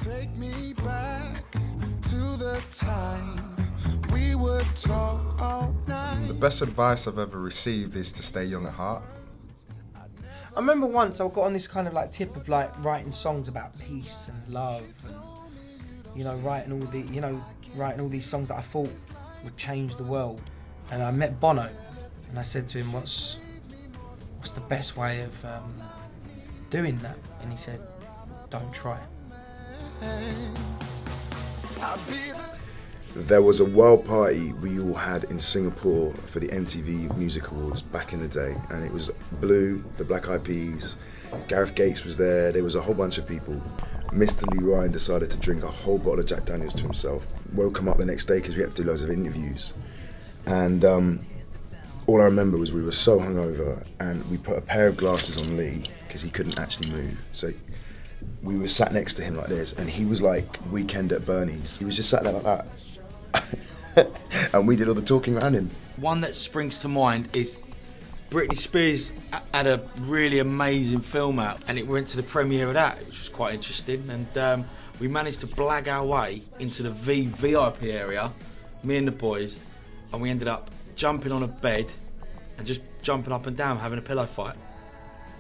Take me back to the time we would talk all night. The best advice I've ever received is to stay young at heart. I remember once I got on this kind of like tip of like writing songs about peace and love and, you know, writing all these songs that I thought would change the world. And I met Bono and I said to him, what's the best way of doing that? And he said, don't try. There was a world party we all had in Singapore for the MTV Music Awards back in the day, and it was Blue, the Black Eyed Peas, Gareth Gates was there was a whole bunch of people. Mr. Lee Ryan decided to drink a whole bottle of Jack Daniels to himself. Woke him up the next day because we had to do loads of interviews. And all I remember was we were so hungover and we put a pair of glasses on Lee because he couldn't actually move. So we were sat next to him like this, and he was like Weekend at Bernie's. He was just sat there like that. And we did all the talking around him. One that springs to mind is Britney Spears had a really amazing film out, and it went to the premiere of that, which was quite interesting. And we managed to blag our way into the VIP area, me and the boys, and we ended up jumping on a bed and just jumping up and down, having a pillow fight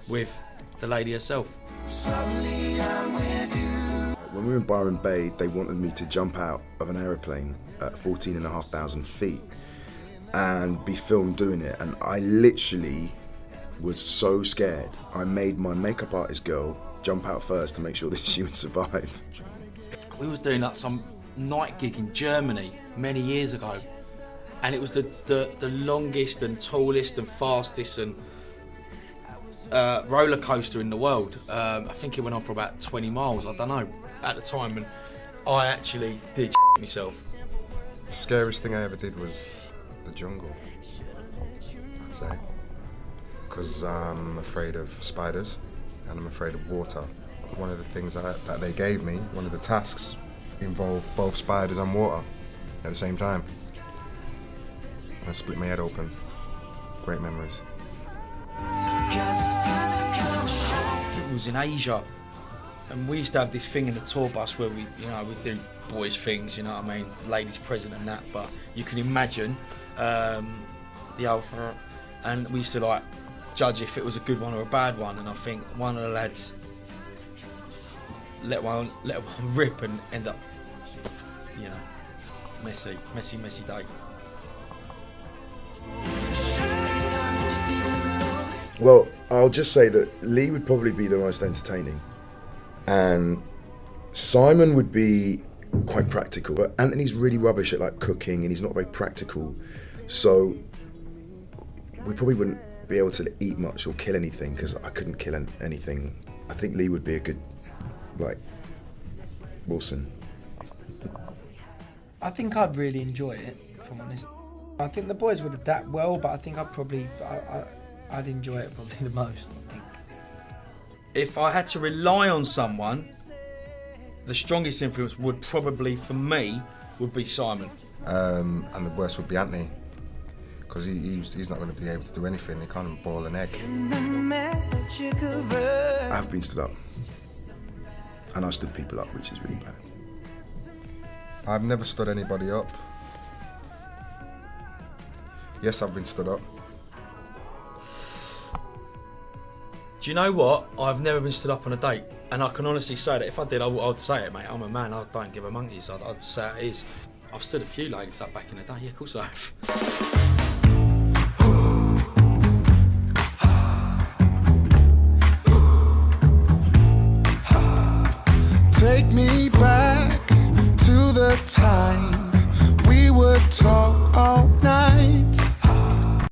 with the lady herself. When we were in Byron Bay, they wanted me to jump out of an aeroplane at 14,500 feet and be filmed doing it, and I literally was so scared. I made my makeup artist girl jump out first to make sure that she would survive. We was doing like some night gig in Germany many years ago, and it was the longest and tallest and fastest and roller coaster in the world. I think it went on for about 20 miles, I don't know, at the time, and I actually did myself. The scariest thing I ever did was the jungle, I'd say. Because I'm afraid of spiders and I'm afraid of water. One of the things that they gave me, one of the tasks, involved both spiders and water at the same time. I split my head open. Great memories. It was in Asia, and we used to have this thing in the tour bus where we'd do boys things, you know what I mean, ladies present and that, but you can imagine the old, and we used to like judge if it was a good one or a bad one, and I think one of the lads let one rip and end up, you know, messy day. Well, I'll just say that Lee would probably be the most entertaining, and Simon would be quite practical, but Anthony's really rubbish at like cooking and he's not very practical, so we probably wouldn't be able to eat much or kill anything because I couldn't kill anything. I think Lee would be a good, like, Wilson. I think I'd really enjoy it, if I'm honest. I think the boys would adapt well, but I think I'd enjoy it probably the most, I think. If I had to rely on someone, the strongest influence would probably, for me, would be Simon. And the worst would be Anthony, because he's not going to be able to do anything. He can't even boil an egg. I've been stood up, and I stood people up, which is really bad. I've never stood anybody up. Yes, I've been stood up. Do you know what? I've never been stood up on a date, and I can honestly say that if I did, I'd say it, mate. I'm a man. I don't give a monkeys. I'd say it is. I've stood a few ladies up back in the day. Yeah, of course I have. Take me back to the time we would talk all night.